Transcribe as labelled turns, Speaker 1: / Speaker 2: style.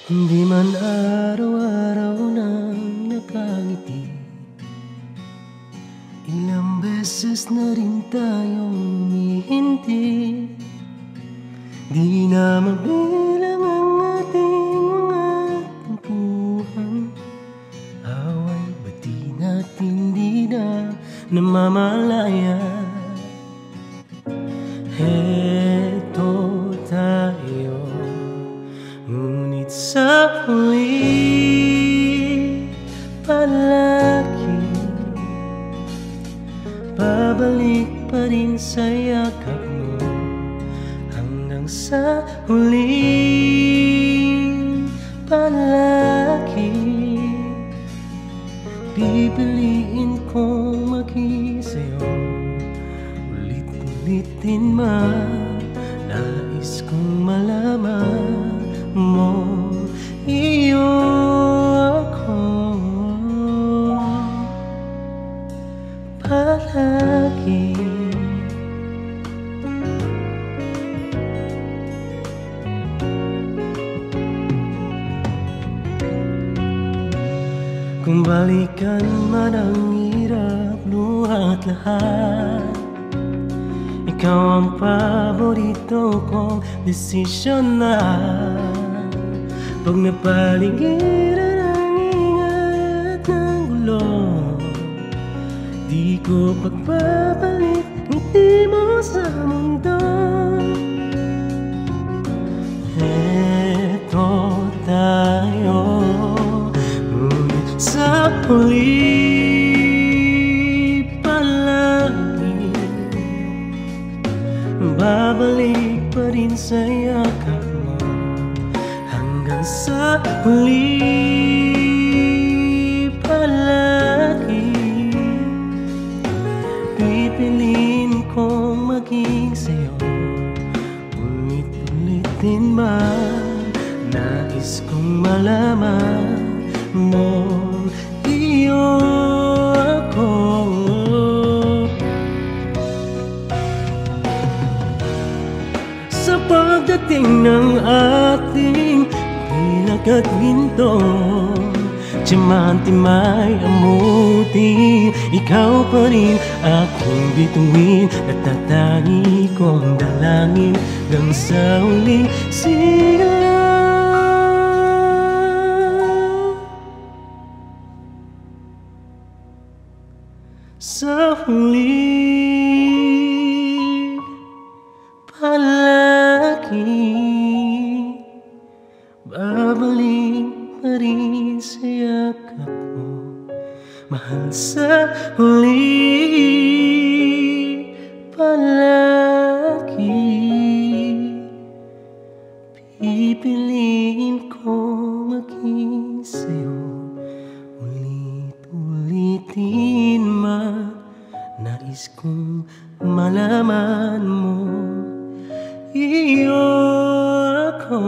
Speaker 1: Hindi man araw-araw nang nakangiti, ilang beses na rin tayong humihinti. Di na mabilang ang ating mga tampuhan, away ba't di natin di na namamalayan? Heto tayo, ngunit sa huli palagi babalik pa rin sa yakap mo. Hanggang sa huli palagi pipiliin kong maging sa'yo. Ulit-ulitin man, nais kong malaman mo, iyo ako palagi. Kung balikan man ang hirap, luha at lahat, ikaw ang paborito kong desisyon na. Pag napaligiran ang ingay at ng gulo, di ko pagpapalit ngiti mo sa mundo. Eto tayo, ngunit sa huli palagi babalik pa rin sa yakap mo. Hanggang sa huli palagi pipiliin kong maging sa'yo. Ulit-ulitin man, nais kong malaman mo, iyo ako. Sa pagdating ng ating bilag at ginto, diamante may amuti, ikaw pa rin aking bituin. Natatangi kong dalangin hanggang sa huling sigaw. Sa huli palagi babalik pa rin sa yakap mo. Mahal, sa huli palagi pipiliin ko maging sa'yo. Ulit-ulitin man, nais kong malaman mo, iyo ako.